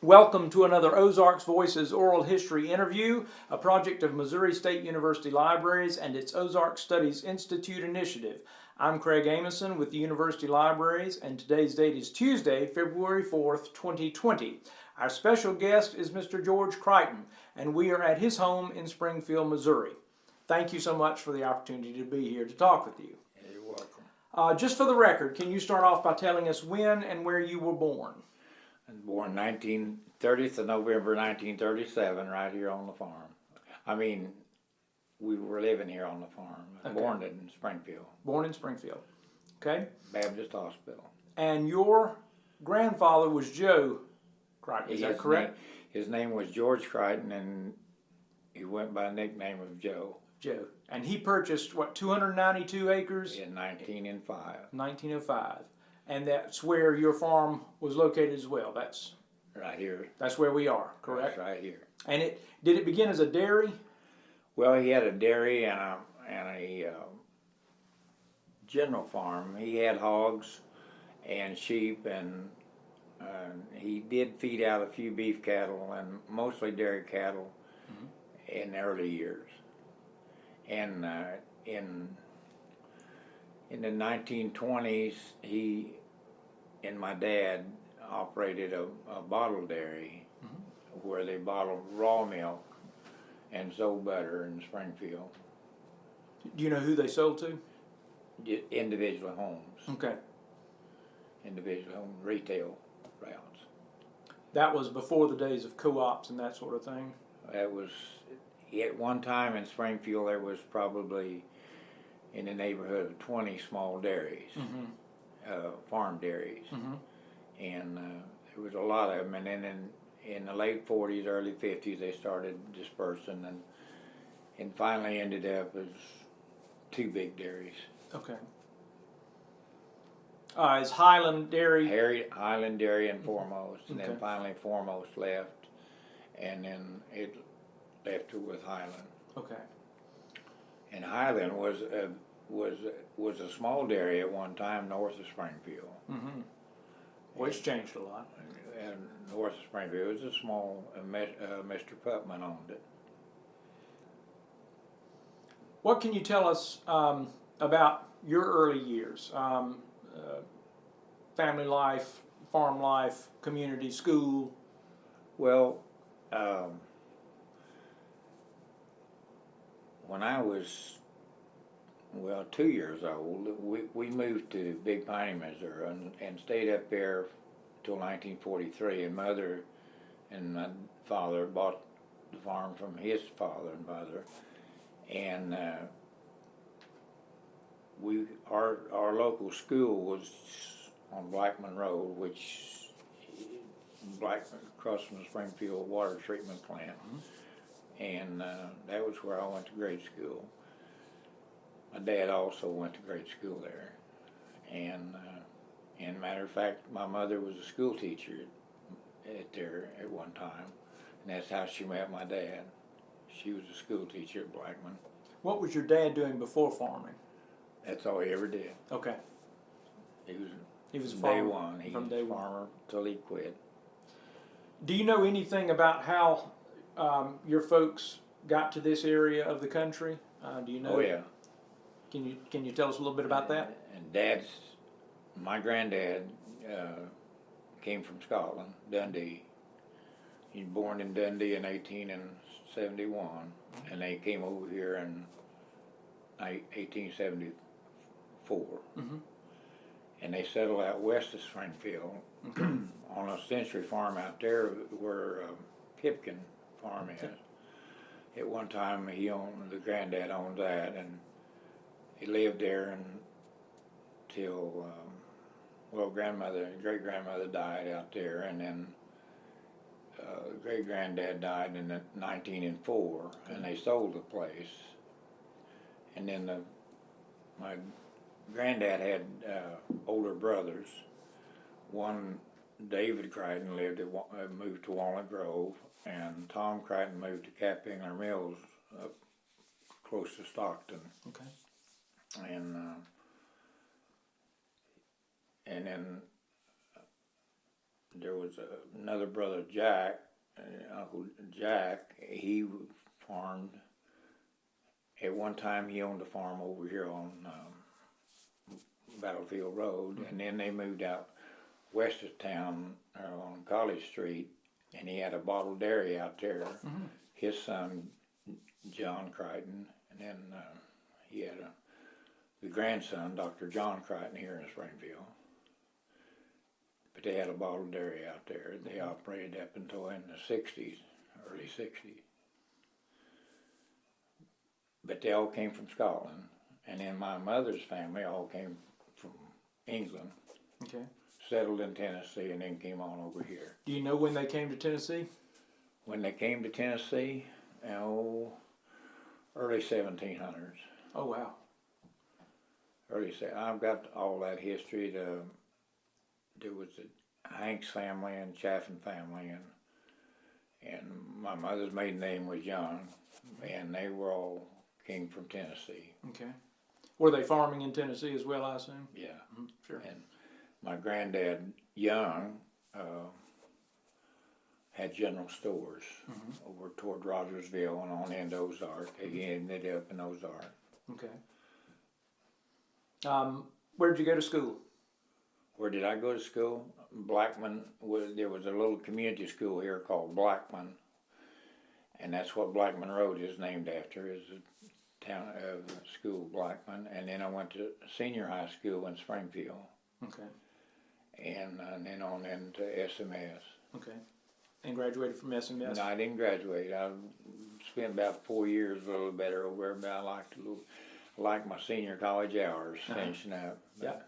Welcome to another Ozarks Voices oral history interview, a project of Missouri State University Libraries and its Ozark Studies Institute initiative. I'm Craig Amason with the University Libraries, and today's date is Tuesday, February 4th, 2020. Our special guest is Mr. George Crighton, and we are at his home in Springfield, Missouri. Thank you so much for the opportunity to be here to talk with you. You're welcome. Just for the record, can you start off by telling us when and where you were born? I was born 30th of November 1937 right here on the farm. We were living here on the farm. Okay. Born in Springfield. Born in Springfield. Okay. Baptist Hospital. And your grandfather was Joe Crighton, is that correct? His name was George Crighton, and he went by the nickname of Joe. Joe. And he purchased, 292 acres? In 1905. 1905. And that's where your farm was located as well. That's right here. That's where we are, correct? That's right here. And did it begin as a dairy? Well, he had a dairy and a general farm. He had hogs and sheep, and he did feed out a few beef cattle and mostly dairy cattle in the early years. And in the 1920s, he and my dad operated a bottle dairy where they bottled raw milk and sold butter in Springfield. Do you know who they sold to? Individual homes. Okay. Individual home retail routes. That was before the days of co-ops and that sort of thing? That was, at one time in Springfield, there was probably in the neighborhood of 20 small dairies, farm dairies. And there was a lot of them. And then in the late 40s, early 50s, they started dispersing and finally ended up as two big dairies. Okay. Is Highland Dairy? Highland Dairy and Foremost, and Okay. then finally Foremost left, and then it left her with Highland. Okay. And Highland was a small dairy at one time north of Springfield. Well, it's changed a lot. And north of Springfield, it was a small, Mr. Putman owned it. What can you tell us about your early years? Family life, farm life, community, school? Well, when I was 2 years old, we moved to Big Piney, Missouri, and stayed up there till 1943. And Mother and my father bought the farm from his father and mother, and our local school was on Blackman Road, which across from the Springfield water treatment plant, and that was where I went to grade school. My dad also went to grade school there, and matter of fact, my mother was a school teacher there at one time, and that's how she met my dad. She was a school teacher at Blackman. What was your dad doing before farming? That's all he ever did. Okay. He was a day farmer one. He was a farmer till he quit. Do you know anything about how your folks got to this area of the country? Do you know? Oh yeah. Can you tell us a little bit about that? And my granddad came from Scotland, Dundee. He was born in Dundee in 1871, and they came over here in 1874. And they settled out west of Springfield on a century farm out there where Pipkin farm is. At one time, the granddad owned that, and he lived there until great grandmother died out there, and then great granddad died in 1904, and they sold the place. And then my granddad had older brothers. One, David Crighton, moved to Walnut Grove, and Tom Crighton moved to Capingler Mills up close to Stockton. Okay. And then there was another brother, Jack, Uncle Jack. He farmed. At one time, he owned a farm over here on Battlefield Road, and then they moved out west of town on College Street, and he had a bottle dairy out there. His son, John Crighton, and then he had the grandson, Dr. John Crighton, here in Springfield. But they had a bottle dairy out there. They operated up until in the 60s, early 60s. But they all came from Scotland. And then my mother's family all came from England. Okay. Settled in Tennessee and then came on over here. Do you know when they came to Tennessee? When they came to Tennessee, early 1700s. Oh, wow. I've got all that history. There was the Hanks family and Chaffin family, and my mother's maiden name was Young, and they were all came from Tennessee. Okay. Were they farming in Tennessee as well, I assume? Yeah. Sure. And my granddad, Young, had general stores over toward Rogersville and on into Ozark. He ended up in Ozark. Okay. Where did you go to school? Where did I go to school? Blackman. There was a little community school here called Blackman, and that's what Blackman Road is named after. Is the town of school Blackman, and then I went to senior high school in Springfield. Okay. And then on into SMS. Okay. And graduated from SMS? No, I didn't graduate. I spent about 4 years, a little better over there, but I liked my senior college hours finishing up. Yeah.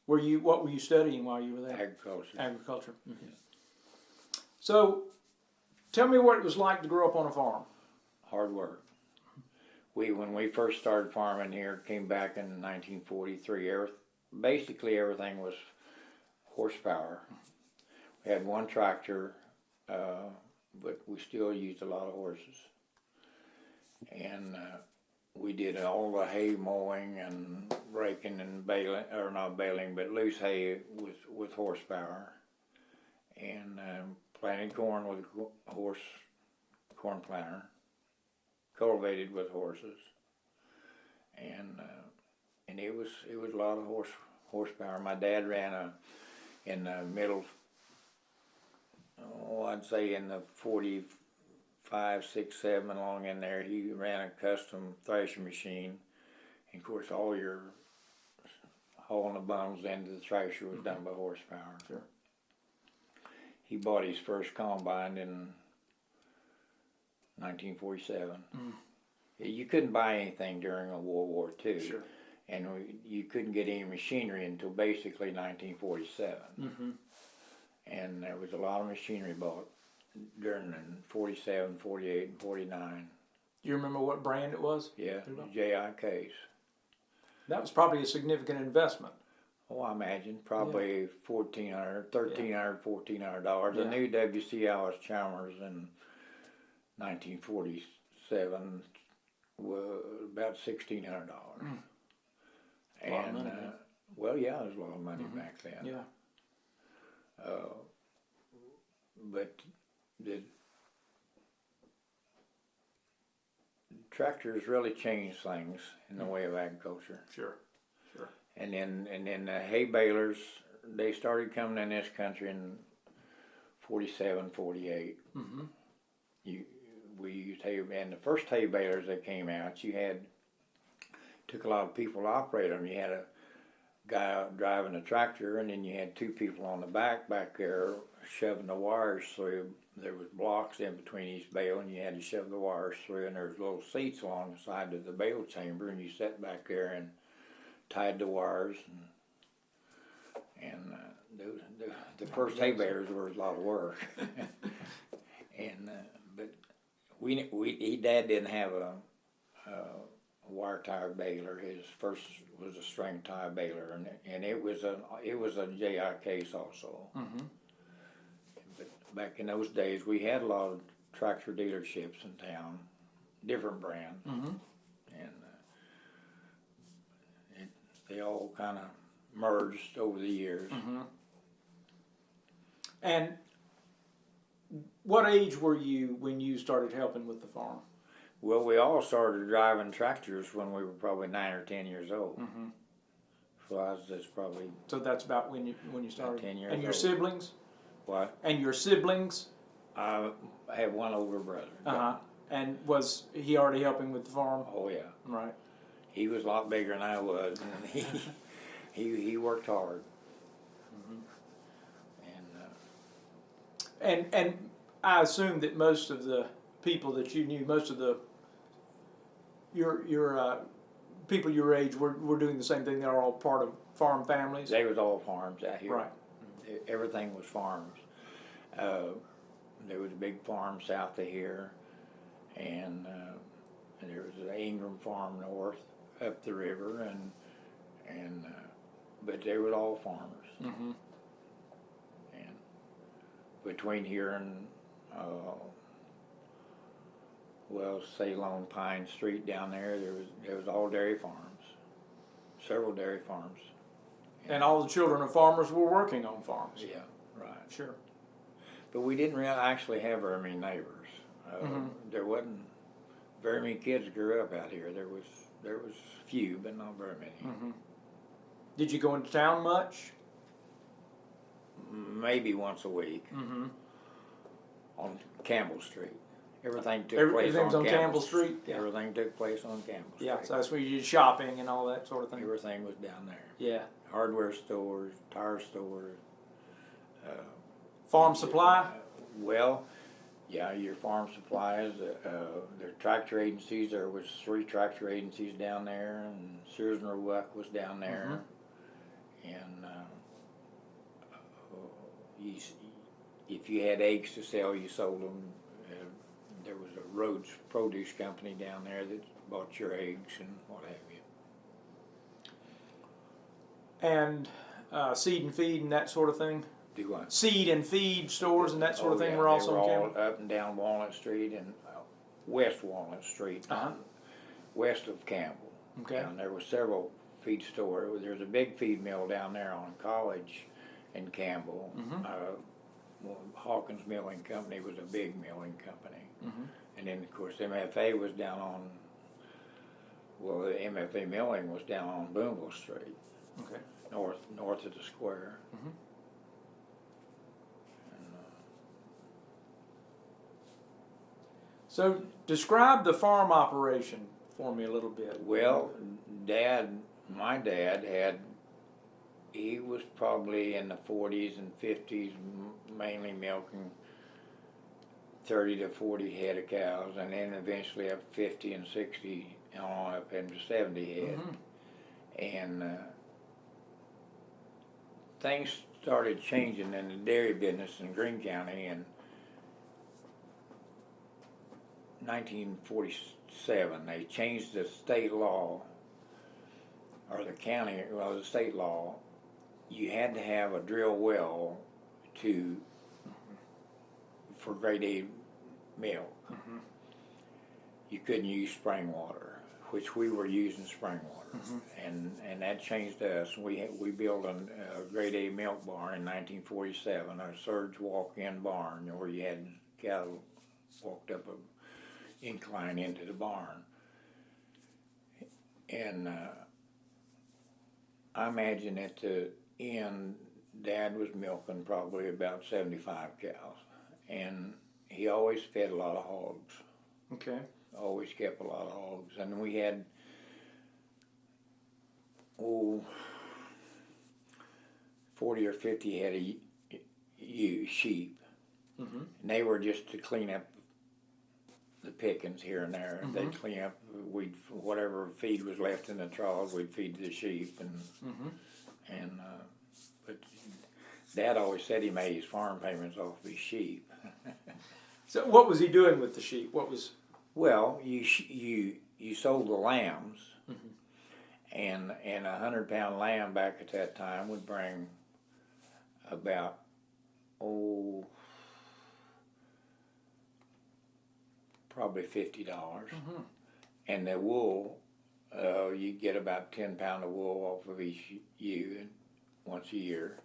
What were you studying while you were there? Agriculture. Agriculture. Mm-hmm. So, tell me what it was like to grow up on a farm. Hard work. When we first started farming here, came back in 1943, basically everything was horsepower. We had one tractor, but we still used a lot of horses. And we did all the hay mowing and raking and baling, or not baling, but loose hay with horsepower. And planted corn with a corn planter, cultivated with horses. And it was a lot of horsepower. My dad ran in the middle, I'd say in the 45, 6, 7 along in there, he ran a custom thrashing machine. And of course, all your hauling the bundles into the thrasher was done by horsepower. Sure. He bought his first combine in 1947. You couldn't buy anything during World War II. Sure. And you couldn't get any machinery until basically 1947. And there was a lot of machinery bought during 47, 48, and 49. Do you remember what brand it was? Yeah, J.I. Case. That was probably a significant investment. Oh, I imagine probably $1,400, $1,300, $1,400. Yeah. The new W.C. Alice Chalmers in 1947 was about $1,600. A lot of money, well, yeah, there's a lot of money back then. Yeah. But the tractors really changed things in the way of agriculture. Sure. And then the hay balers, they started coming in this country in 47, 48. We used hay, and the first hay balers that came out, took a lot of people to operate them. You had a guy out driving a tractor, and then you had two people on the back there shoving the wires through. There was blocks in between each bale, and you had to shove the wires through, and there was little seats along the side of the bale chamber, and you sat back there and tied the wires, and the first hay balers were a lot of work. But Dad didn't have a wire tire baler. His first was a string tire baler, and it was a J.I. Case also. But back in those days, we had a lot of tractor dealerships in town, different brands, and they all kind of merged over the years. And what age were you when you started helping with the farm? Well, we all started driving tractors when we were probably 9 or 10 years old. Mm-hmm. So I was just probably So that's about when you started. 10 years And your old. siblings? What? And your siblings? I have one older brother. Uh-huh. And was he already helping with the farm? Oh yeah. Right. He was a lot bigger than I was, and he worked hard. Mm-hmm. And And I assume that most of the people that you knew, most of the your people your age were doing the same thing. They're all part of farm families. they was all farms out here. Right. Everything was farms. There was a big farm south of here, and there was an Ingram farm north up the river, and but they were all farmers. Mm-hmm. And between here and Ceylon Pine Street down there was all dairy farms, several dairy farms. And all the children of farmers were working on farms. Yeah, right. Sure. But we didn't really actually have very many neighbors. There wasn't very many kids grew up out here. There was few, but not very many. Mm-hmm. Did you go into town much? Maybe once a week Mm-hmm. on Campbell Street. Everything took Everything's place on Campbell Street? Yeah. Everything took place on Campbell Street. Yeah, so that's where you did shopping and all that sort of thing. Everything was down there. Yeah. Hardware stores, tire stores. Farm supply? Well, yeah, your farm supplies. Their tractor agencies. There was 3 tractor agencies down there, and Sears and Roebuck was down there. And if you had eggs to sell, you sold them. There was a Rhodes produce company down there that bought your eggs and what have you. And seed and feed and that sort of thing? Do what? Seed and feed stores and that sort of thing yeah, were also they on all Campbell? up and down Walnut Street and West Walnut Street, Uh-huh. west of Campbell. Okay. And there were several feed stores. There's a big feed mill down there on College in Campbell. Mm-hmm. Hawkins Milling Company was a big milling company. Mm-hmm. And then, of course, MFA was down on, the MFA Milling was down on Boonville Street, Okay. north of the square. Mm-hmm. So describe the farm operation for me a little bit. Well, my dad he was probably in the 40s and 50s, mainly milking 30 to 40 head of cows, and then eventually up 50 and 60 and on up into 70 head. Mm-hmm. And things started changing in the dairy business in Greene County in 1947. They changed the state law, or the state law. You had to have a drill well for grade A milk. Mm-hmm. You couldn't use spring water, which we were using spring water. Mm-hmm. And that changed us. We built a grade A milk barn in 1947, a surge walk-in barn where you had cattle walked up a incline into the barn. And I imagine at the end, Dad was milking probably about 75 cows, and he always fed a lot of hogs. Okay. Always kept a lot of hogs, and we had 40 or 50 head of sheep. Mm-hmm. And they were just to clean up the pickings here and there. Mm-hmm. They'd clean up, whatever feed was left in the troughs, we'd feed the sheep. But Dad always said he made his farm payments off of his sheep. So what was he doing with the sheep? What was? Well, you sold the lambs, and a 100-pound lamb back at that time would bring about probably $50, and the wool you'd get about 10 pound of wool off of each ewe once a year.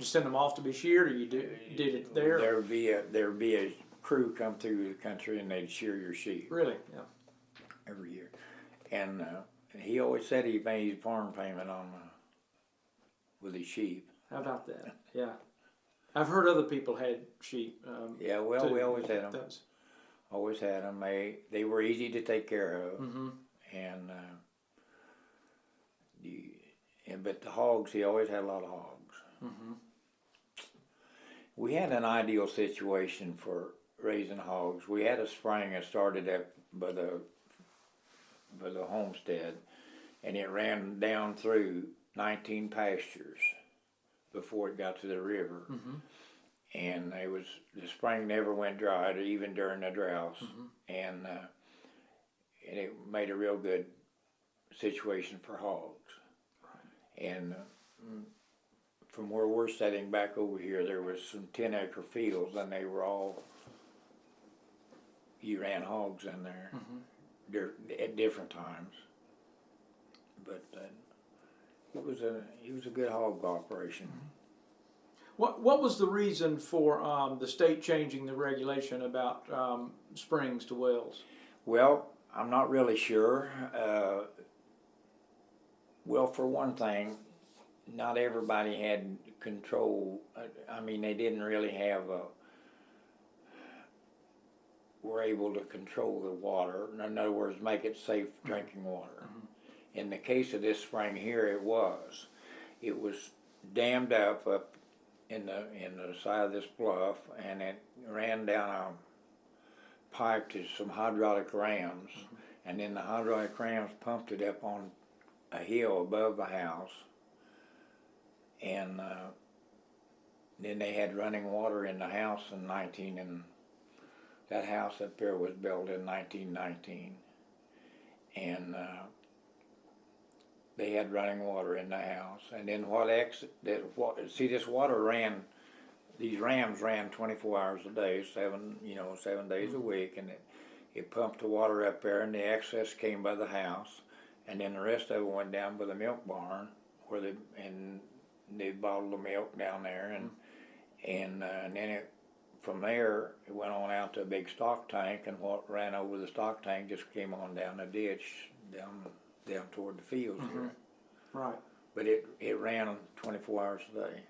Just send them off to be sheared, or you did it there? There'd be a crew come through the country and they'd shear your sheep. Really? Yeah. Every year. And he always said he made his farm payment on with his sheep. How about that? Yeah. I've heard other people had sheep. Yeah, well, too. we always had them. Those. Always had them. They were easy to take care of. Mm-hmm. And but the hogs, he always had a lot of hogs. Mm-hmm. We had an ideal situation for raising hogs. We had a spring that started up by the homestead, and it ran down through 19 pastures before it got to the river. Mm-hmm. And the spring never went dry, even during the droughts. Mm-hmm. And it made a real good situation for hogs. Right. And from where we're sitting back over here, there was some 10-acre fields, and they were all, you ran hogs in there. Mm-hmm. At different times. But it was a good hog operation. Mm-hmm. What was the reason for the state changing the regulation about springs to wells? Well, I'm not really sure. Well, for one thing, not everybody had control. I mean, they didn't really have were able to control the water. In other words, make it safe drinking water. Mm-hmm. In the case of this spring here, it was dammed up in the side of this bluff, and it ran down a pipe to some hydraulic rams, mm-hmm. and then the hydraulic rams pumped it up on a hill above the house, and then they had running water in the house that house up there was built in 1919, and they had running water in the house. And then this water ran, these rams ran 24 hours a day, 7 days a week, and it pumped the water up there, and the excess came by the house, and then the rest of it went down by the milk barn, and they bottled the milk down there, and then from there, it went on out to a big stock tank, and what ran over the stock tank just came on down the ditch, down toward the fields mm-hmm. here. Right. But it ran 24 hours a day,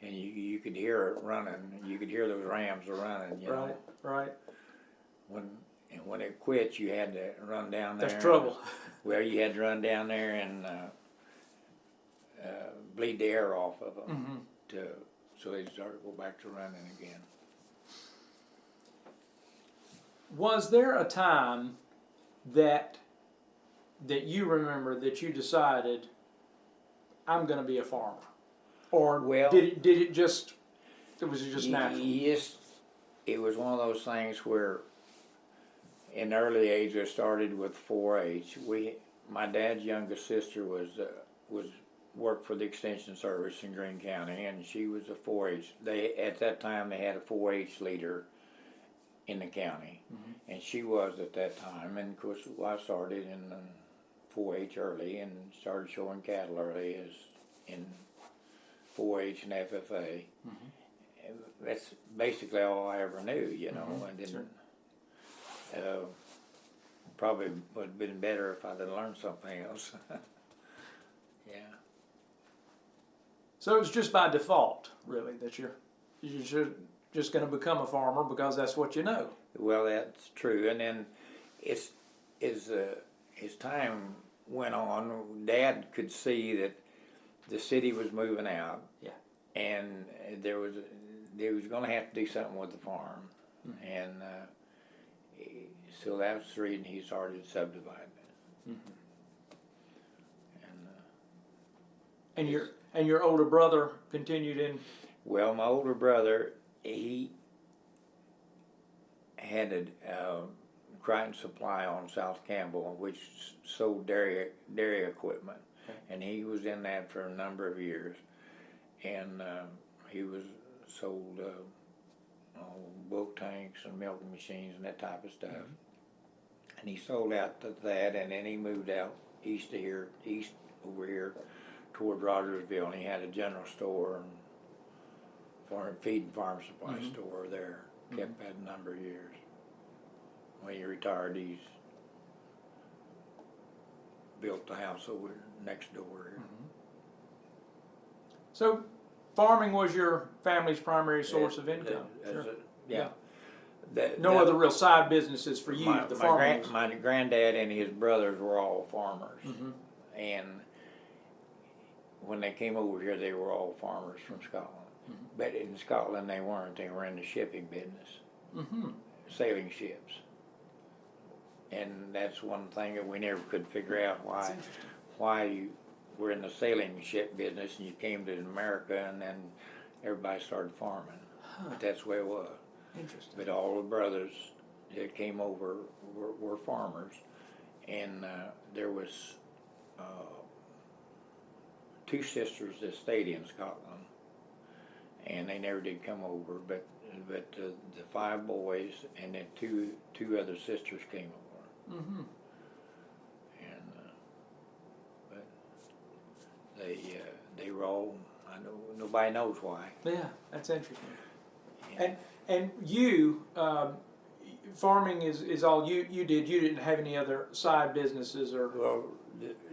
and you could hear it running. You could hear those rams running. You know? Right. When it quit, you had to run down there. That's trouble. Well, you had to run down there and bleed the air off of them mm-hmm. So they started to go back to running again. Was there a time that you remember that you decided, I'm going to be a farmer? Or did it just natural? Yes, it was one of those things where in the early age I started with 4-H. My dad's youngest sister worked for the Extension Service in Greene County, and she was a 4-H. At that time they had a 4-H leader in the county, mm-hmm. and she was at that time. And of course, I started in 4-H early and started showing cattle early as in 4-H and FFA. Mm-hmm. That's basically all I ever knew, you know. Mm-hmm. I didn't. Sure. Probably would have been better if I'd have learned something else. Yeah. So it was just by default, really, that you're just going to become a farmer because that's what you know. Well, that's true. And then as time went on, Dad could see that the city was moving out. Yeah. And they was going to have to do something with the farm, mm-hmm. and so that's the reason he started subdividing it. Mm-hmm. And your older brother continued in? Well, my older brother, he had a Crighton Supply on South Campbell, which sold dairy equipment, okay. And he was in that for a number of years, and he sold bulk tanks and milking machines and that type of stuff, mm-hmm. and he sold out to that, and then he moved out east over here toward Rogersville, and he had a general store feed and farm supply store there. Kept that a number of years. When he retired, he's built the house over next door here. So, farming was your family's primary source of income? Yeah. No other real side businesses for you, the farming? My granddad and his brothers were all farmers. And when they came over here, they were all farmers from Scotland. But in Scotland, they weren't. They were in the shipping business, sailing ships. And that's one thing that we never could figure out, why you were in the sailing ship business and you came to America and then everybody started farming. But that's the way it was. Interesting. But all the brothers that came over were farmers. And there was 2 sisters that stayed in Scotland. And they never did come over, but the 5 boys and then two other sisters came over. And but they were all, I know nobody knows why. Yeah, that's interesting. And you, farming is all you did. You didn't have any other side businesses or? Well,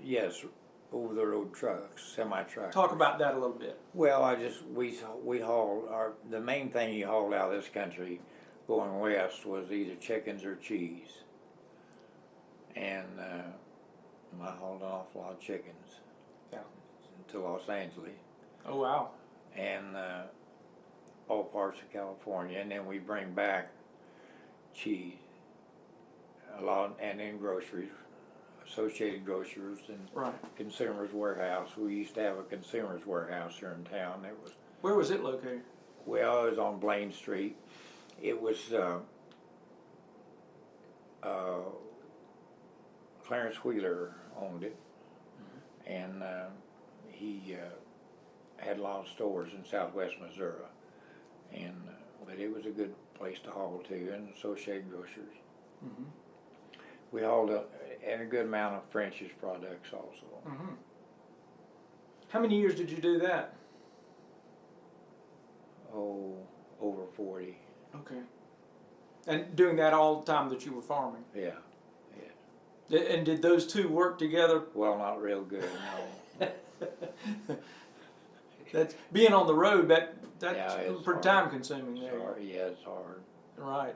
yes. Over the road trucks, semi-trucks. Talk about that a little bit. Well, we hauled the main thing you hauled out of this country going west was either chickens or cheese. And I hauled an awful lot of chickens. Yeah. To Los Angeles. Oh wow. And all parts of California, and then we bring back cheese. A lot, and then groceries. Associated Grocers and Consumers Warehouse. We used to have a Consumers Warehouse here in town. It was. Where was it located? Well, it was on Blaine Street. It was Clarence Wheeler owned it, and he had a lot of stores in Southwest Missouri, and but it was a good place to haul to, and Associated Grocers. We hauled a good amount of French's products also. How many years did you do that? Oh, over 40. Okay. And doing that all the time that you were farming? Yeah. And did those two work together? Well, not real good, no. That's being on the road. That's pretty hard. time consuming there. It's hard. Yeah, it's hard. Right.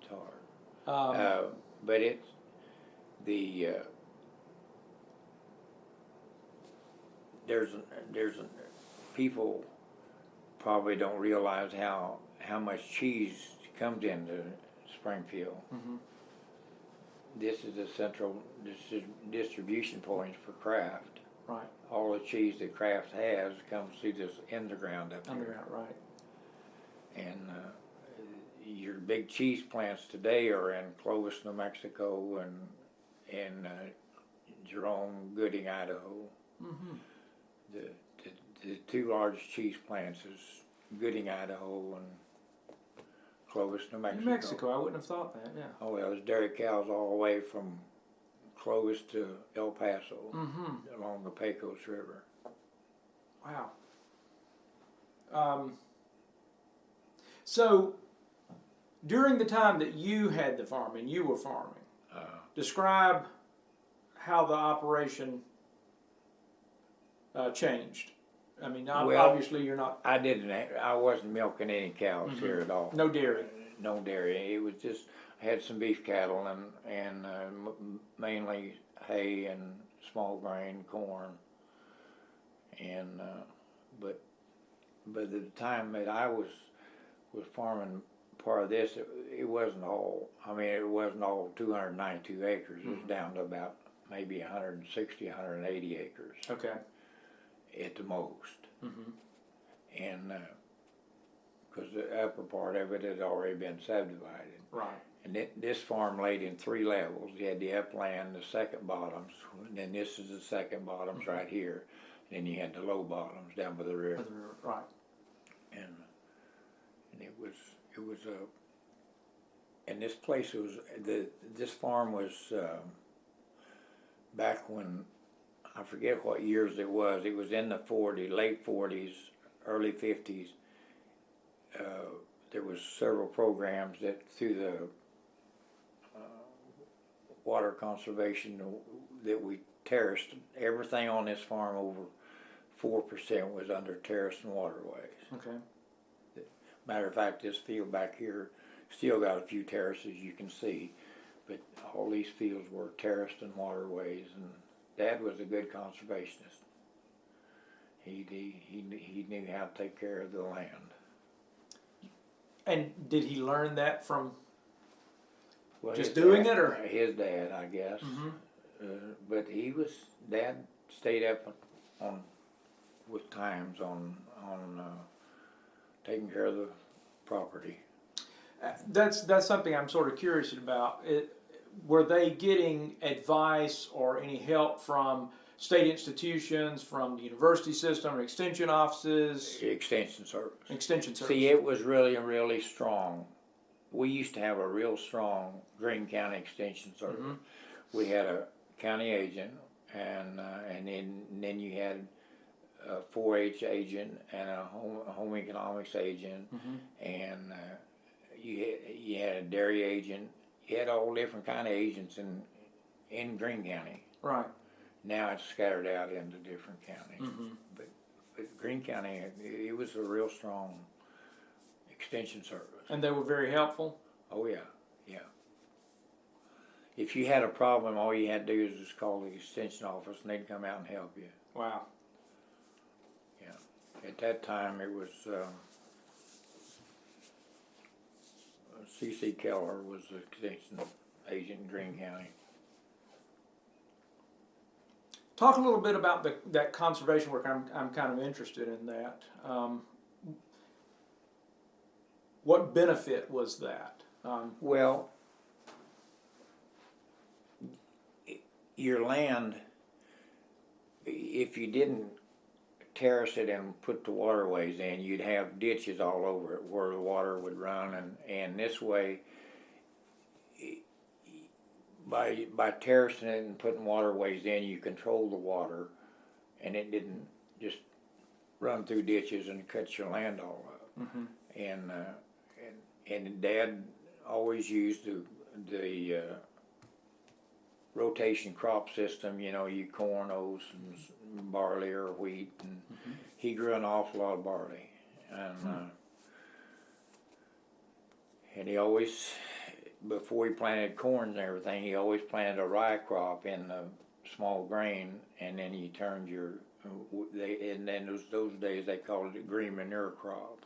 It's hard. But it's there's people probably don't realize how much cheese comes into Springfield. This is the central distribution point for Kraft. Right. All the cheese that Kraft has comes through this underground up here. Underground, right. And your big cheese plants today are in Clovis, New Mexico, and Jerome, Gooding, Idaho. The 2 largest cheese plants is Gooding, Idaho, and Clovis, New Mexico. New Mexico, I wouldn't have thought that. Yeah. Oh well, there's dairy cows all the way from Clovis to El Paso along the Pecos River. Wow. So, during the time that you had the farming, you were farming. Describe how the operation changed. I mean, obviously you're not. I wasn't milking any cows here at all. No dairy. No dairy. It was just I had some beef cattle and mainly hay and small grain, corn. And but the time that I was farming part of this, it wasn't all. I mean, it wasn't all 292 acres. It was down to about maybe 160, 180 acres. Okay. At the most. And because the upper part of it had already been subdivided. Right. And this farm laid in 3 levels. You had the upland, the second bottoms, and then this is the second bottoms right here. And then you had the low bottoms down by the river. Right. And it was and this place was this farm was back when I forget what years it was. It was in the late 40s, early 50s, there was several programs that through the water conservation that we terraced. Everything on this farm over 4% was under terraced and waterways. Okay. Matter of fact, this field back here still got a few terraces you can see, but all these fields were terraced and waterways, and Dad was a good conservationist. He knew how to take care of the land. And did he learn that from Well, just his doing dad- it, or? his dad, I guess. But Dad stayed up on with times on taking care of the property. That's something I'm sort of curious about. Were they getting advice or any help from state institutions, from the university system, or extension offices? Extension service. Extension service. See, it was really strong. We used to have a real strong Greene County Extension service. We had a county agent, and then you had a 4-H agent and a home economics agent, and you had a dairy agent. You had all different kind of agents in Greene County. Right. Now it's scattered out into different counties. But Greene County, it was a real strong extension service. And they were very helpful? Oh yeah. If you had a problem, all you had to do was just call the extension office and they'd come out and help you. Wow. Yeah. At that time it was C.C. Keller was the extension agent in Greene County. Talk a little bit about that conservation work. I'm kind of interested in that. What benefit was that? Well, your land, if you didn't terrace it and put the waterways in, you'd have ditches all over it where the water would run, and this way, by terracing it and putting waterways in, you control the water, and it didn't just run through ditches and cut your land all up. And Dad always used the rotation crop system. You know, you corn, oats, and barley or wheat, and he grew an awful lot of barley, and he always, before he planted corn and everything, he always planted a rye crop in the small grain, and then he turned and then those days they called it green manure crop,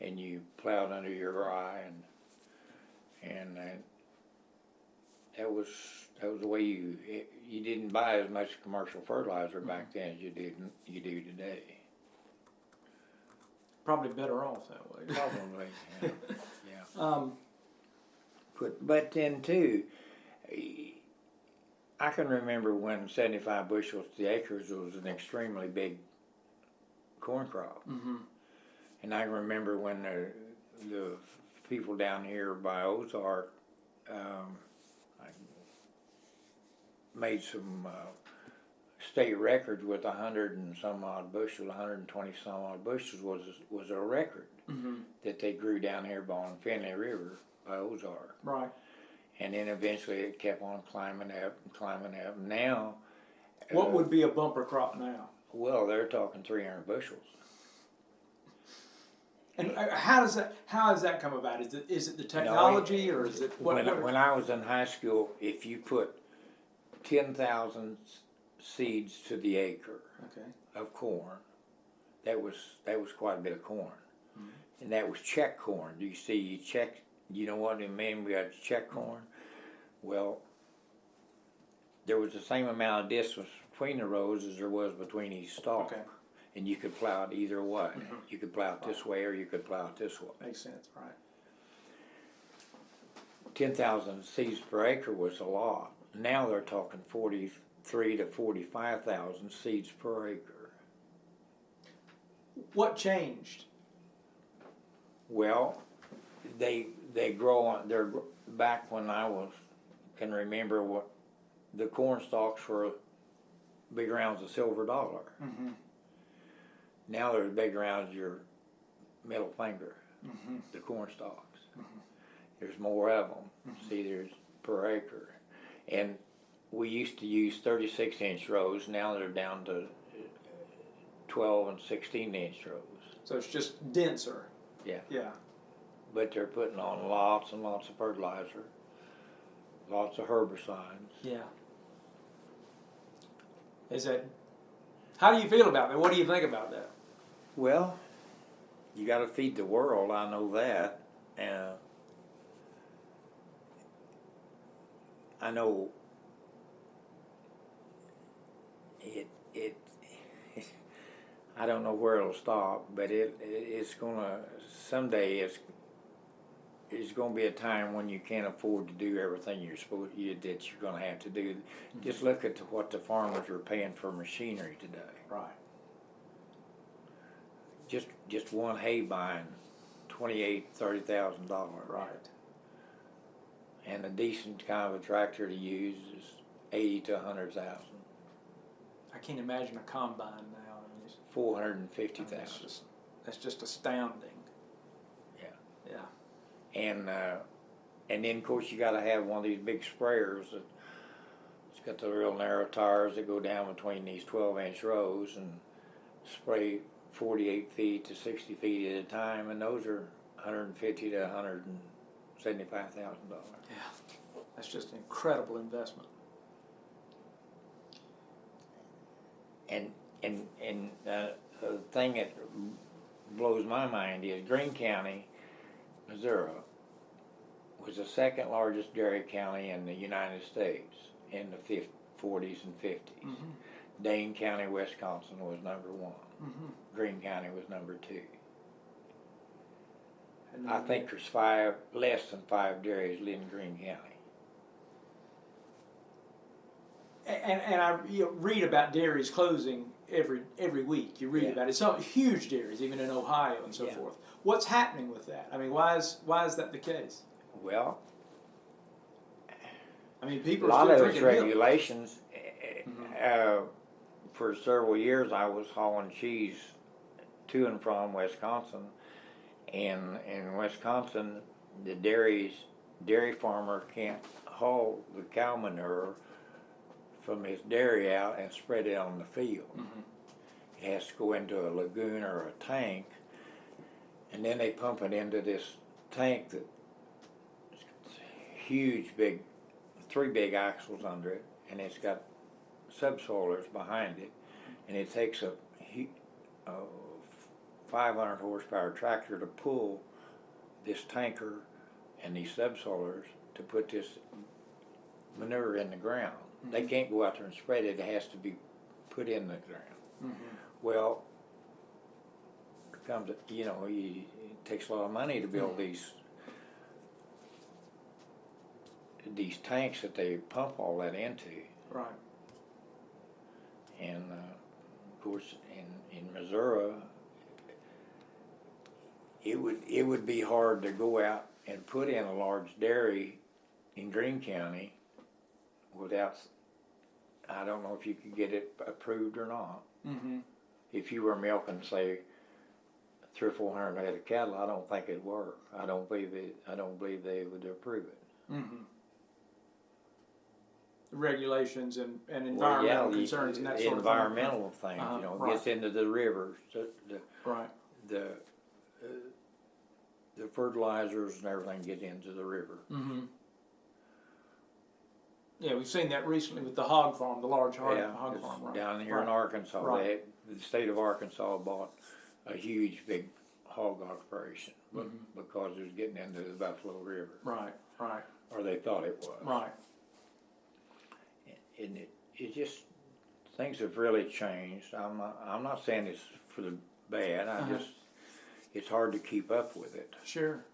and you plowed under your rye, and that was the way you didn't buy as much commercial fertilizer back then as you do today. Probably better off that way. Probably, yeah. But then too, I can remember when 75 bushels to the acres was an extremely big corn crop. And I remember when the people down here by Ozarks made some state records with 100 and some odd bushels, 120 some odd bushels was a record that they grew down here on Finley River by Ozarks. Right. And then eventually it kept on climbing up and climbing up. Now, What would be a bumper crop now? well, they're talking 300 bushels. And how does that come about? Is it the technology, or is it When I was in high school, if you put 10,000 seeds to the acre of corn, that was quite a bit of corn, and that was check corn. Do you see? You check. You know what I mean? We got check corn. Well, there was the same amount of distance between the rows as there was between each stalk. And you could plow it either way. You could plow it this way or you could plow it this way. Makes sense, right? 10,000 seeds per acre was a lot. Now they're talking 43 to 45,000 seeds per acre. What changed? Well, they grow on. They're back when can remember what the corn stalks were big rounds of silver dollar. Now they're as big around as your middle finger, Mm-hmm. the corn stalks. There's more of them. See, there's per acre. And we used to use 36-inch rows. Now they're down to 12 and 16-inch rows. So it's just denser. Yeah. Yeah. But they're putting on lots and lots of fertilizer, lots of herbicides. Yeah. How do you feel about that? What do you think about that? Well, you got to feed the world. I know that. I know it. I don't know where it'll stop, but it's gonna someday. It's gonna be a time when you can't afford to do everything that you're gonna have to do. Just look at what the farmers are paying for machinery today. Right. Just one hay buying $28,000-$30,000. Right. And a decent kind of a tractor to use is $80,000 to $100,000. I can't imagine a combine now. I mean, $450,000. That's just astounding. Yeah. Yeah. And then of course you got to have one of these big sprayers that it's got the real narrow tires that go down between these 12-inch rows and spray 48 feet to 60 feet at a time, and those are $150,000 to $175,000. Yeah. That's just an incredible investment. And the thing that blows my mind is Greene County, Missouri, was the second largest dairy county in the United States in the 40s and 50s. Mm-hmm. Dane County, Wisconsin was number 1. Mm-hmm. Greene County was number 2. And I think there's less than 5 dairies in Greene County. And I read about dairies closing every week. You read about it. Some huge dairies, even in Ohio and so forth. What's happening with that? I mean, why is that the case? Well, I mean, people a are lot still of those drinking milk. regulations. For several years, I was hauling cheese to and from Wisconsin, and in Wisconsin, the dairy farmer can't haul the cow manure from his dairy out and spread it on the field. It has to go into a lagoon or a tank, and then they pump it into this tank that huge, 3 big axles under it, and it's got subsoilers behind it, and it takes a 500 horsepower tractor to pull this tanker and these subsoilers to put this manure in the ground. They can't go out there and spread it. It has to be put in the ground. Well, there comes it takes a lot of money to build these tanks that they pump all that into. Right. And of course, in Missouri, it would be hard to go out and put in a large dairy in Greene County without. I don't know if you could get it approved or not. Mm-hmm. If you were milking, say, 300 or 400 head of cattle, I don't think it'd work. I don't believe they would approve it. Mm-hmm. Regulations and environmental concerns and that sort of thing. Environmental things, right. Gets into the rivers, right. The fertilizers and everything get into the river. Mm-hmm. Yeah, we've seen that recently with the hog farm, the large hog farm. Right. Down here in Arkansas, Right. The state of Arkansas bought a huge, big hog operation because it was getting into the Buffalo River. Right, right. Or they thought it was. Right. And it just, things have really changed. I'm not saying it's for the bad. It's hard to keep up with it. Sure.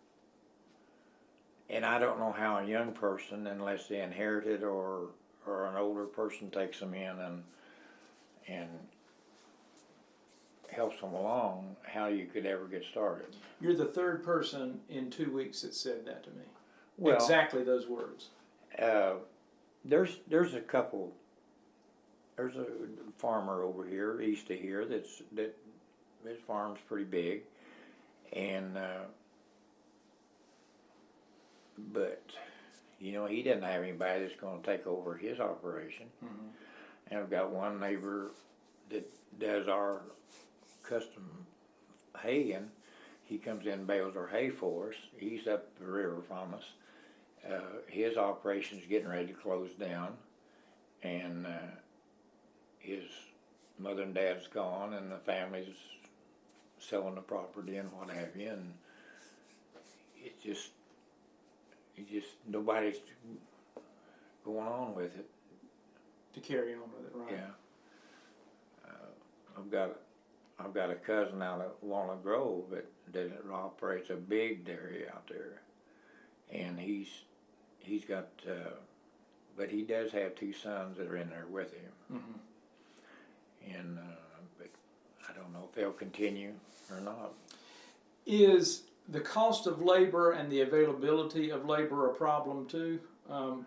And I don't know how a young person, unless they inherit it or an older person takes them in and helps them along, how you could ever get started. You're the third person in 2 weeks that said that to me. Well, exactly those words. There's a couple. There's a farmer over here, east of here, that his farm's pretty big, and but you know, he doesn't have anybody that's going to take over his operation. And I've got one neighbor that does our custom hay, and he comes in and bales our hay for us. He's up the river from us. His operation's getting ready to close down, and his mother and dad's gone, and the family's selling the property and what have you, and it's just nobody's going on with it. To carry on with it, right? Yeah. I've got a cousin out at Walnut Grove that operates a big dairy out there, and he's got, but he does have two sons that are in there with him, and but I don't know if they'll continue or not. Is the cost of labor and the availability of labor a problem too? Well,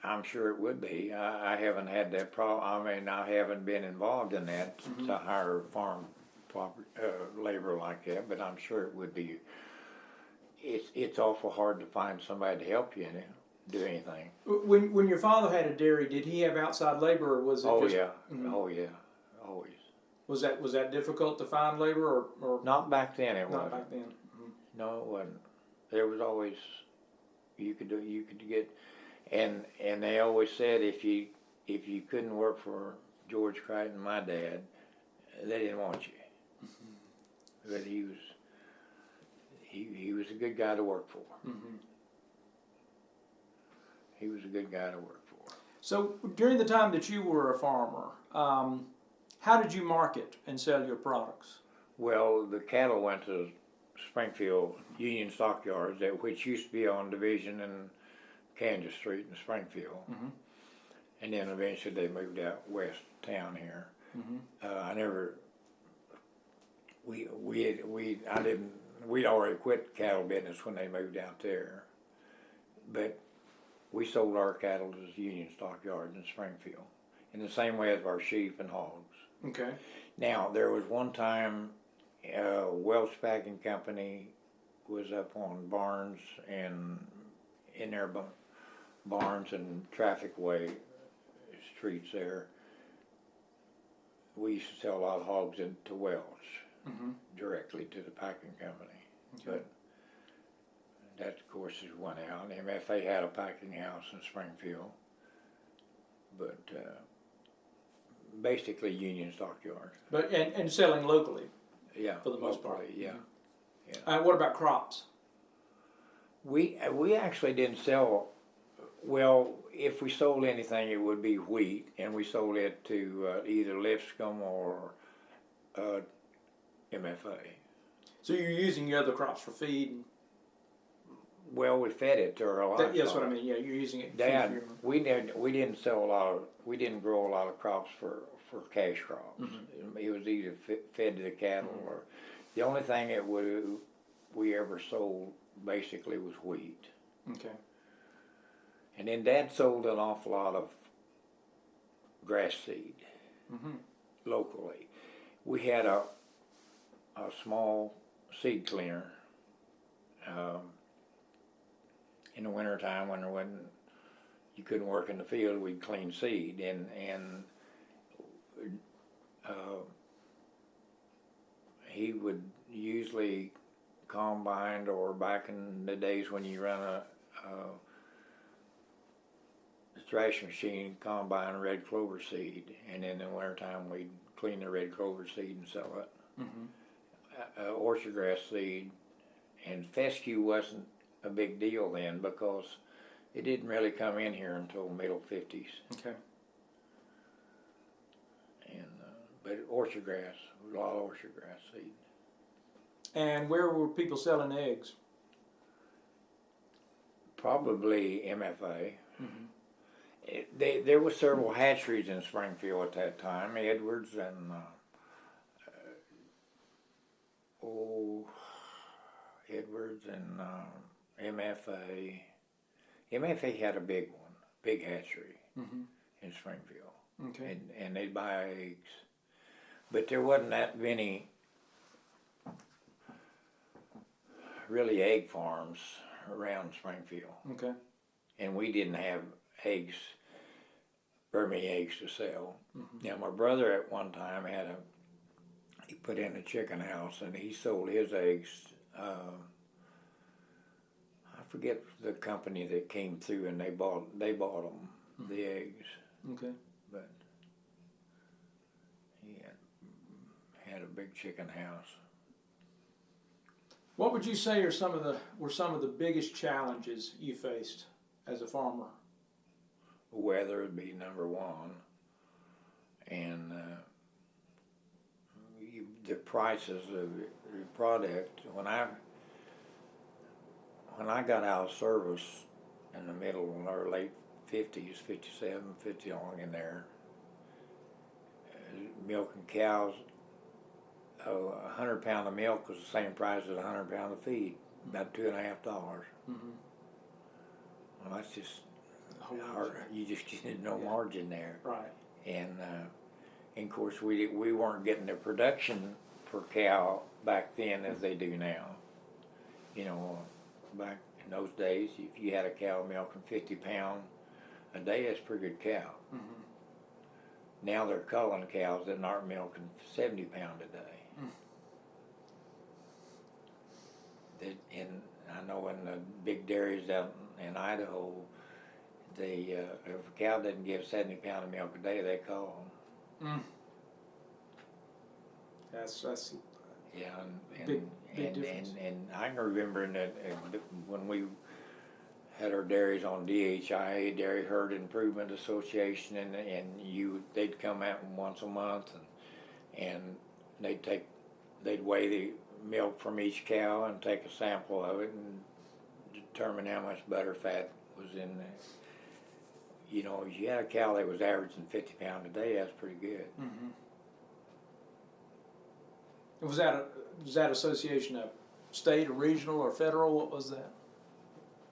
I'm sure it would be. I haven't had that problem. I mean, I haven't been involved in that to hire farm labor like that, but I'm sure it would be. It's awful hard to find somebody to help you do anything. When your father had a dairy, did he have outside labor, or was it? Oh just, yeah, oh yeah, always. Was that difficult to find labor, or not back then? It not wasn't. back then? No, it wasn't. There was always you could get. And they always said if you couldn't work for George Crighton, my dad, they didn't want you. But he was a good guy to work for. He was a good guy to work for. So during the time that you were a farmer, how did you market and sell your products? Well, the cattle went to Springfield Union Stockyards, which used to be on Division and Kansas Street in Springfield, and then eventually they moved out west town here. We'd already quit cattle business when they moved out there, but we sold our cattle to the Union Stockyards in Springfield, in the same way as our sheep and hogs. Okay. Now, there was one time, Welch Packing Company was up on Barnes and in their Barnes and Traffic Way streets there. We used to sell a lot of hogs into Welch directly to the packing company. But that, of course, has went out. MFA had a packing house in Springfield, but basically Union Stockyard. But and selling locally. Yeah, for the most part. Yeah. What about crops? We actually didn't sell. Well, if we sold anything, it would be wheat, and we sold it to either Lipscomb or MFA. So you're using your other crops for feed? Well, we fed it to our livestock. That's what I mean. Yeah, you're using it. Dad, we didn't sell a lot of. We didn't grow a lot of crops for cash crops. It was either fed to the cattle or the only thing that we ever sold basically was wheat. Okay. And then Dad sold an awful lot of grass seed locally. We had a small seed cleaner in the wintertime when you couldn't work in the field. We'd clean seed, and he would usually combine, or back in the days when you run a thrash machine, combine red clover seed, and in the wintertime we'd clean the red clover seed and sell it. Orchard grass seed, and fescue wasn't a big deal then because it didn't really come in here until the middle 50s. Okay. And but orchard grass, a lot of orchard grass seed. And where were people selling eggs? Probably MFA. There were several hatcheries in Springfield at that time. Edwards and Edwards and MFA. MFA had a big hatchery in Springfield. Okay. And they'd buy eggs. But there wasn't that many really egg farms around Springfield. Okay. And we didn't have eggs, very many eggs to sell. Mm-hmm. Now my brother at one time he put in a chicken house and he sold his eggs. I forget the company that came through and they bought them, mm-hmm. the eggs. Okay. But he had a big chicken house. What would you say were some of the biggest challenges you faced as a farmer? Weather would be number one, and the prices of the product. When I got out of service in the middle or late 50s, 57, 50 along in there, milking cows. 100 pound of milk was the same price as 100 pound of feed, about $2.50. Mm-hmm. Well, that's just hard. You just didn't know margin there. Right. And of course we weren't getting the production per cow back then as they do now. You know, back in those days, if you had a cow milking 50 pound a day, that's a pretty good cow. Mm-hmm. Now they're culling cows that aren't milking 70 pound a day. And I know in the big dairies out in Idaho, if a cow doesn't give 70 pound of milk a day, they call them. That's yeah, big difference. And I can remember when we had our dairies on DHIA, Dairy Herd Improvement Association, and they'd come out once a month and they'd weigh the milk from each cow and take a sample of it and determine how much butter fat was in there. You know, if you had a cow that was averaging 50 pound a day, that's pretty good. Mm-hmm. Was that association a state, or regional, or federal? What was that?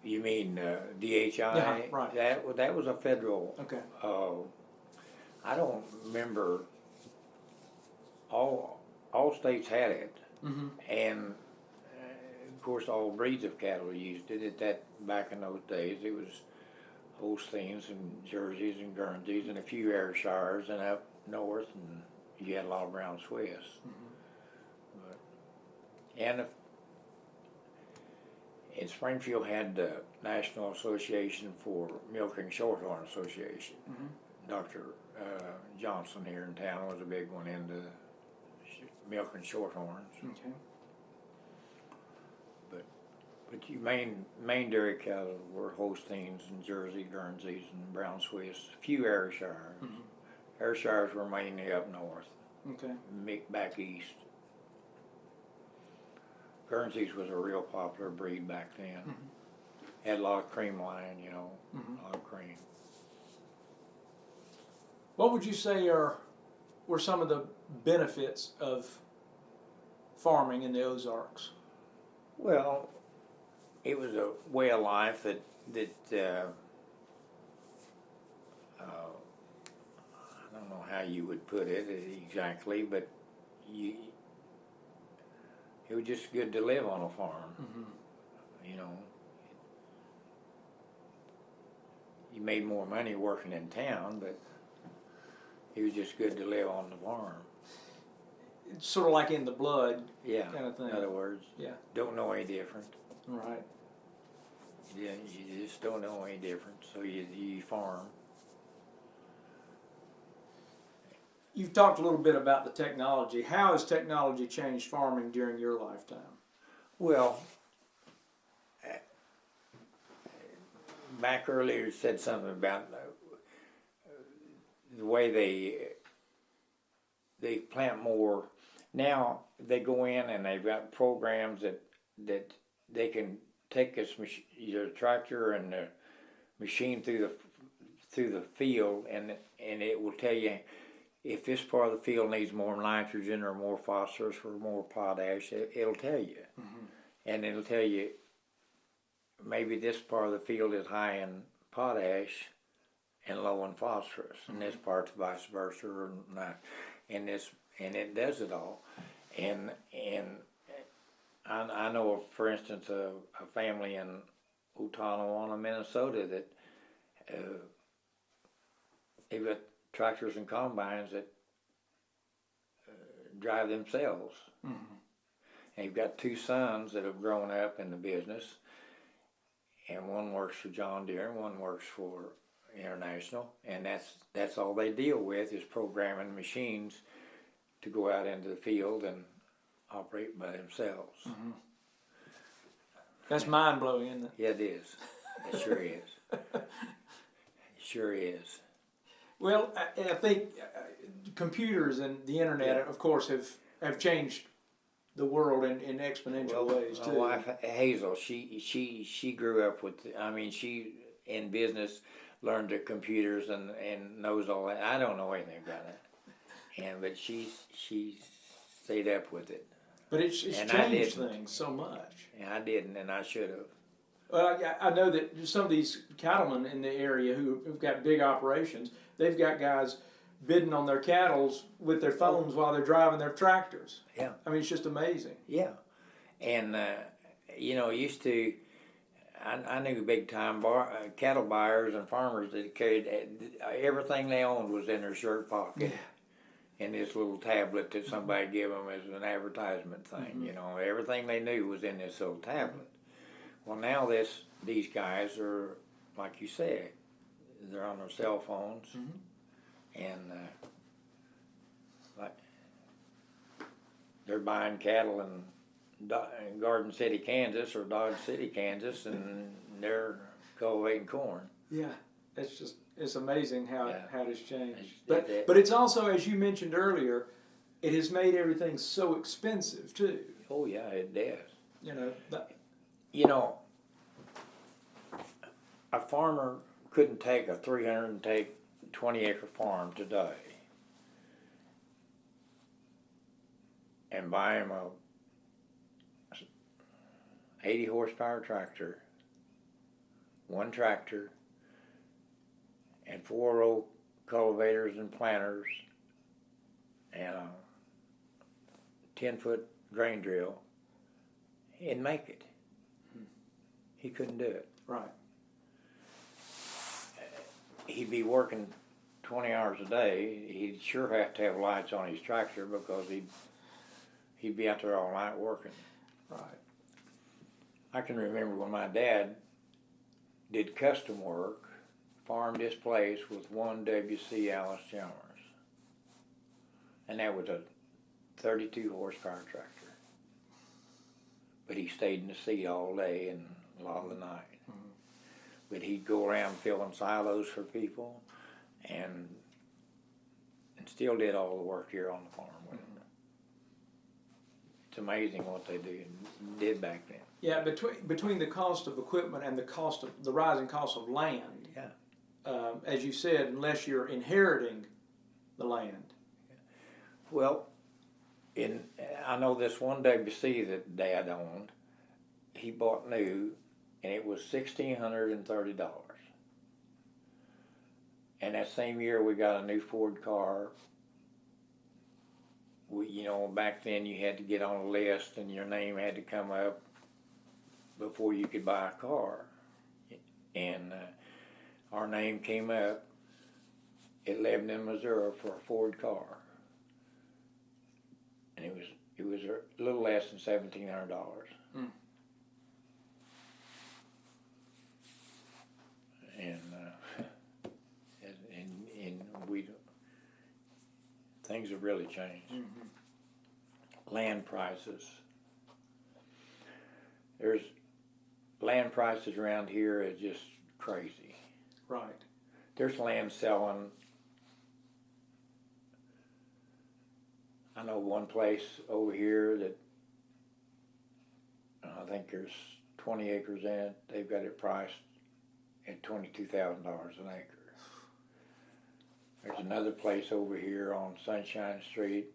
You mean DHI? Yeah, right. That was a federal. Okay. I don't remember. All states had it. Mm-hmm. And of course, all breeds of cattle used it. Back in those days, it was Holsteins and Jerseys and Guernseys and a few Ayrshires, and up north, and you had a lot of Brown Swiss. Mm-hmm. And Springfield had the National Association for Milking Shorthorn Association. Mm-hmm. Dr. Johnson here in town was a big one into milking shorthorns. Okay. But your main dairy cattle were Holsteins and Jersey, Guernseys, and Brown Swiss. A few Ayrshires. Mm-hmm. Ayrshires were mainly up north. Okay. Back east. Guernseys was a real popular breed back then. Mm-hmm. Had a lot of cream line, you know, Mm-hmm. a lot of cream. What would you say were some of the benefits of farming in the Ozarks? Well, it was a way of life that I don't know how you would put it exactly, but it was just good to live on a farm. Mm-hmm. You know, you made more money working in town, but it was just good to live on the farm. It's sort of like in the blood, Yeah, kind of thing. in other words, Yeah. don't know any different. Right. Yeah, you just don't know any different, so you farm. You've talked a little bit about the technology. How has technology changed farming during your lifetime? Well, back earlier you said something about the way they plant more. Now they go in and they've got programs that they can take this your tractor and the machine through the field, and it will tell you if this part of the field needs more nitrogen or more phosphorus or more potash. It'll tell you, Mm-hmm. and it'll tell you maybe this part of the field is high in potash and low in phosphorus, and this part's vice versa, or not. And and it does it all. And I know, for instance, a family in Ottawa, Minnesota, that they've got tractors and combines that drive themselves. Mm-hmm. And you've got two sons that have grown up in the business, and one works for John Deere and one works for International, and that's all they deal with is programming machines to go out into the field and operate by themselves. Mm-hmm. That's mind-blowing, isn't it? Yeah, it is. It sure is. It sure is. Well, I think computers and the internet, of course, have changed the world in exponential ways too. My wife Hazel, she grew up with. I mean, she in business learned the computers and knows all that. I don't know anything about it, but she stayed up with it. But it's changed things so much. And I didn't, and I should have. Well, I know that some of these cattlemen in the area who've got big operations, they've got guys bidding on their cattle with their phones while they're driving their tractors. Yeah. I mean, it's just amazing. Yeah. And, used to, I knew big time cattle buyers and farmers that carried everything they owned was in their shirt pocket. Yeah. And this little tablet that somebody gave them as an advertisement thing, mm-hmm. Everything they knew was in this little tablet. Well, now these guys are, like you said, they're on their cell phones, mm-hmm. and like they're buying cattle in Garden City, Kansas, or Dodge City, Kansas, and they're cultivating corn. Yeah, it's amazing how it has changed. But it's also, as you mentioned earlier, it has made everything so expensive too. Oh yeah, it does. A farmer couldn't take a 320-acre farm today and buy him a 80 horsepower tractor, one tractor, and 4 row cultivators and planters, and a 10-foot grain drill, and make it. He couldn't do it. Right. He'd be working 20 hours a day. He'd sure have to have lights on his tractor because he'd be out there all night working. Right. I can remember when my dad did custom work, farmed this place with one W.C. Alice Chalmers. And that was a 32 horsepower tractor. But he stayed in the seat all day and a lot of the night. Mm-hmm. But he'd go around filling silos for people and still did all the work here on the farm with him. It's amazing what they did back then. Yeah, between the cost of equipment and the rising cost of land. Yeah. As you said, unless you're inheriting the land. Well, I know this one WC that Dad owned. He bought new, and it was $1,630. And that same year, we got a new Ford car. Back then you had to get on a list, and your name had to come up before you could buy a car. And our name came up at Lebanon, Missouri, for a Ford car, and it was a little less than $1,700. Mm. And things have really changed. Mm-hmm. Land prices. There's land prices around here is just crazy. Right. There's land selling. I know one place over here that I think there's 20 acres in it. They've got it priced at $22,000 an acre. There's another place over here on Sunshine Street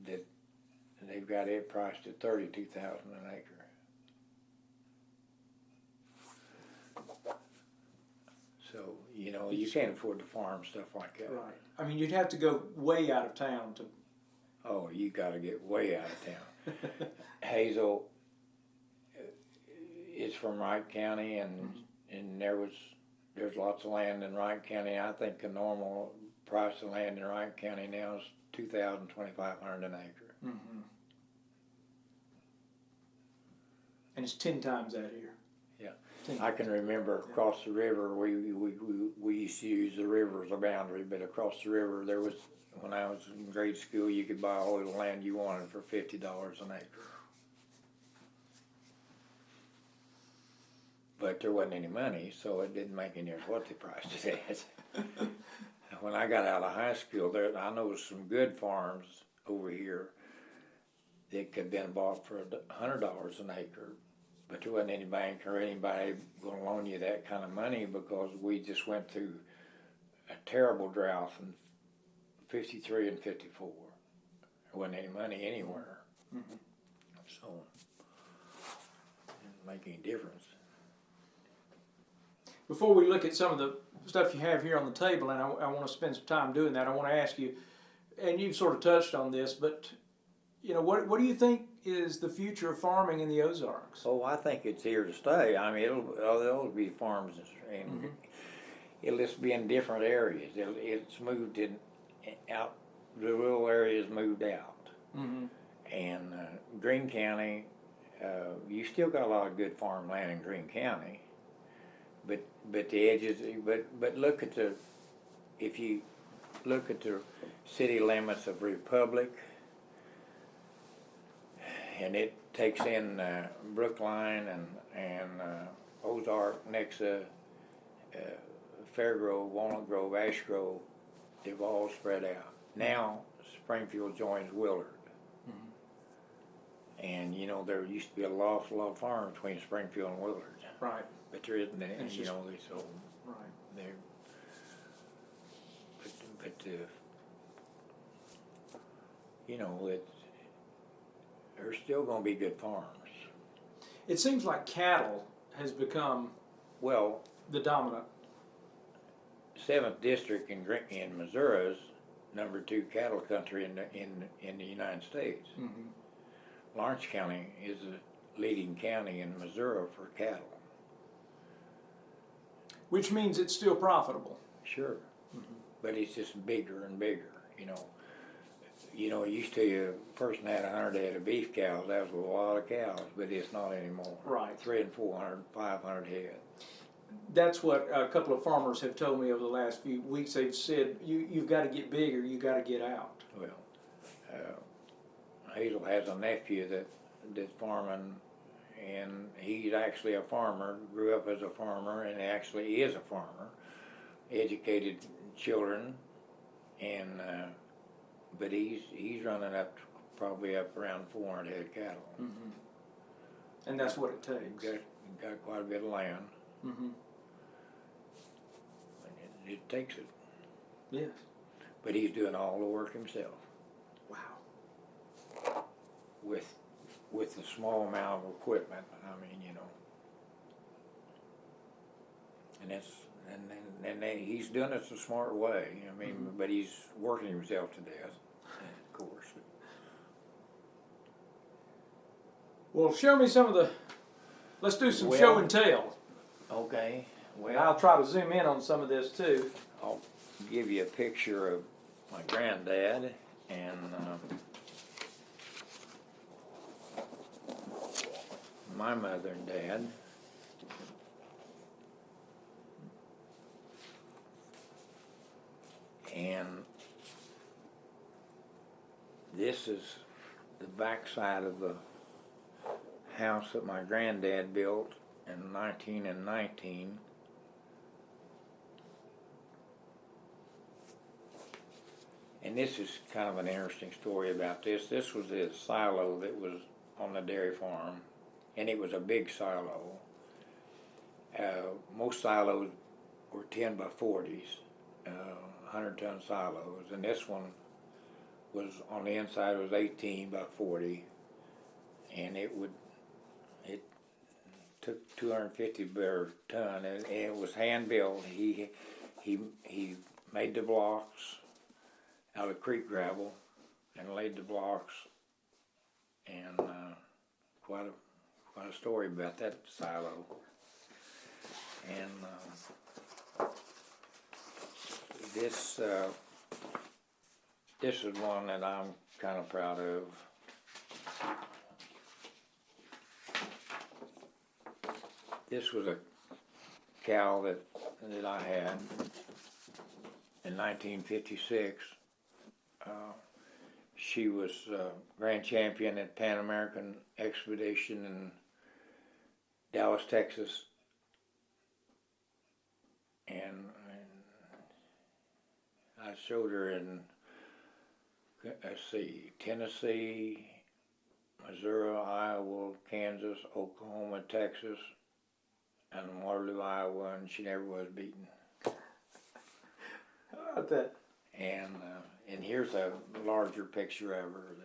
that they've got it priced at $32,000 an acre. So, You know, you can't afford to farm stuff like that. Right. I mean, you'd have to go way out of town to. Oh, you got to get way out of town. Hazel is from Wright County, and there's lots of land in Wright County. I think the normal price of land in Wright County now is $2,000, $2,500 an acre. Mm-hmm. And it's 10 times that here. Yeah, 10 I can remember across the river, we used to use the river as a boundary, but across the river there was, when I was in grade school, you could buy all the land you wanted for $50 an acre. But there wasn't any money, so it didn't make any difference what the price is. When I got out of high school, I noticed some good farms over here that could have been bought for $100 an acre, but there wasn't any bank or anybody going to loan you that kind of money because we just went through a terrible drought in '53 and '54. There wasn't any money anywhere, so it didn't make any difference. Before we look at some of the stuff you have here on the table, and I want to spend some time doing that, I want to ask you, and you've sort of touched on this, but you know, what do you think is the future of farming in the Ozarks? Oh, I think it's here to stay. I mean, there'll be farms, and it'll just be in different areas. It's moved out. The rural areas moved out, and Greene County, you still got a lot of good farmland in Greene County. But the edges, but look at if you look at the city limits of Republic, and it takes in Brookline and Ozark, Nexa, Fairgrove, Walnut Grove, Ash Grove, they've all spread out. Now Springfield joins Willard. And you know, there used to be a lot of farm between Springfield and Willard. Right. But there isn't any, It's you just- know, so Right. they're, but you know, there's still going to be good farms. It seems like cattle has become Well, the dominant. 7th District in Missouri is #2 cattle country in the United States. Lawrence County is the leading county in Missouri for cattle. Which means it's still profitable. Sure, but it's just bigger and bigger. You know, it used to you a person had 100 head of beef cows. That was a lot of cows, but it's not anymore. Right. 300, 400, 500 head. That's what a couple of farmers have told me over the last few weeks. They've said, you've got to get bigger, you've got to get out. Well, Hazel has a nephew that's farming, and he's actually a farmer, grew up as a farmer, and actually is a farmer, educated children, and but he's running probably up around 400 head of cattle. And that's what it takes. Got quite a bit of land. It takes it. Yes. But he's doing all the work himself. Wow. With a small amount of equipment. I mean, you know. And then he's doing it the smart way. I mean, but he's working himself to death, of course. Well, show me some of the. Let's do some show and tell. Okay. Well, And I'll try to zoom in on some of this too. I'll give you a picture of my granddad and my mother and dad. And this is the backside of the house that my granddad built in 1919. And this is kind of an interesting story about this. This was a silo that was on the dairy farm, and it was a big silo. Most silos were 10 by 40s, 100-ton silos, and this one was on the inside. It was 18 by 40, and it took 250 per ton, and it was hand built. he made the blocks out of creek gravel and laid the blocks, and quite a story about that silo. And this is one that I'm kind of proud of. This was a cow that I had in 1956. She was grand champion at Pan American Expedition in Dallas, Texas, and I showed her in, let's see, Tennessee, Missouri, Iowa, Kansas, Oklahoma, Texas, and Waterloo, Iowa, and she never was beaten. How about that? And here's a larger picture of her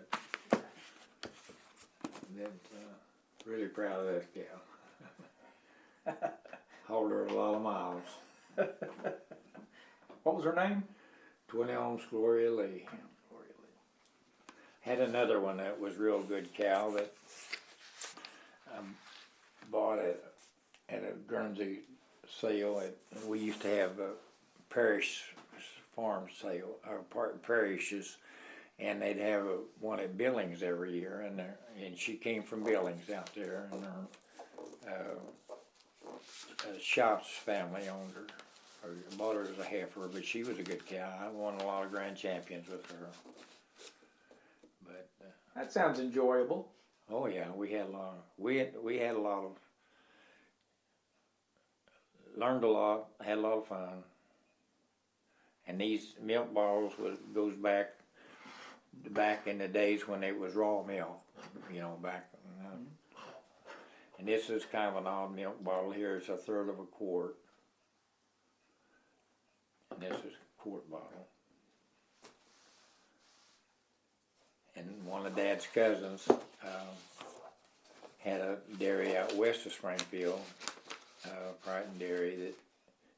that really proud of that cow. Hauled her a lot of miles. What was her name? Twin Elms Gloria Lee. Had another one that was real good cow that I bought at a Guernsey sale. We used to have a parish farm sale, or parishes, and they'd have one at Billings every year, and she came from Billings out there, and her Shops family owned her, or bought her as a heifer, but she was a good cow. I won a lot of grand champions with her. But that sounds enjoyable. Oh yeah, we had a lot. We had a lot of, learned a lot, had a lot of fun. And these milk bottles goes back in the days when it was raw milk, back. And this is kind of an odd milk bottle. Here it's a third of a quart. And this is a quart bottle. And one of Dad's cousins had a dairy out west of Springfield, Crighton Dairy, that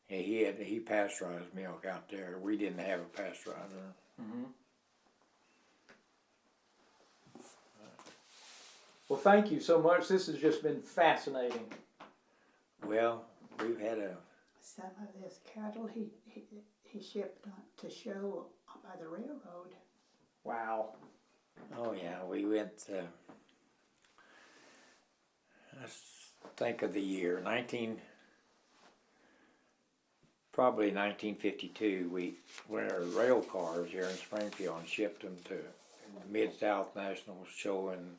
he pasteurized milk out there. We didn't have a pasteurizer. Mm-hmm. Well, thank you so much. This has just been fascinating. Well, we've had Some of this cattle he shipped to show by the railroad. Wow. Oh yeah, we went. Let's think of the year, probably 1952. We went our rail cars here in Springfield and shipped them to the Mid-South National Show in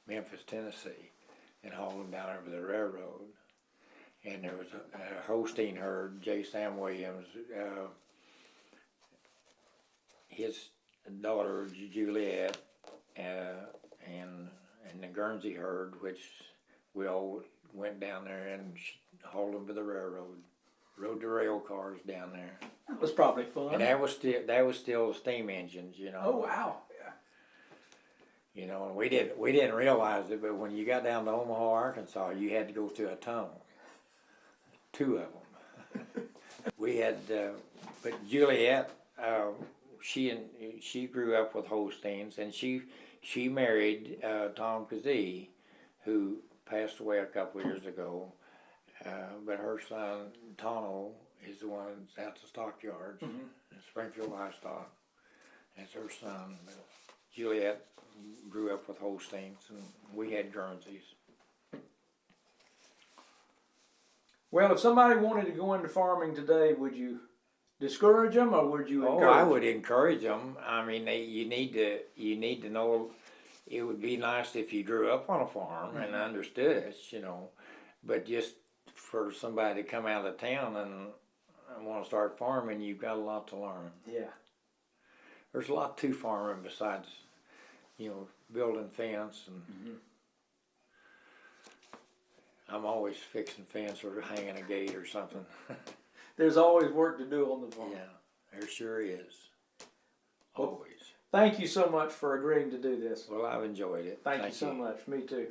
Memphis, Tennessee, and hauled them down over the railroad. And there was a Holstein herd, J. Sam Williams, his daughter Juliet, and the Guernsey herd, which we all went down there and hauled them to the railroad, rode the rail cars down there. That was probably fun. And that was still the steam engines, Oh wow! And we didn't realize it, but when you got down to Omaha, Arkansas, you had to go through a tunnel. 2 of them. We had, but Juliet, she grew up with Holsteins, and she married Tom Kazee, who passed away a couple of years ago. But her son Tono is the one that's at the stockyards, Springfield Livestock. That's her son. But Juliet grew up with Holsteins, and we had Guernseys. Well, if somebody wanted to go into farming today, would you discourage them, or would you encourage them? I would encourage them. I mean, you need to know. It would be nice if you grew up on a farm and understood it, But just for somebody to come out of town and want to start farming, you've got a lot to learn. Yeah. There's a lot to farming besides, building fence and. I'm always fixing fence or hanging a gate or something. There's always work to do on the farm. Yeah, there sure is. Well, Always. Thank you so much for agreeing to do this. Well, I've enjoyed it. Thank you so much. Me too.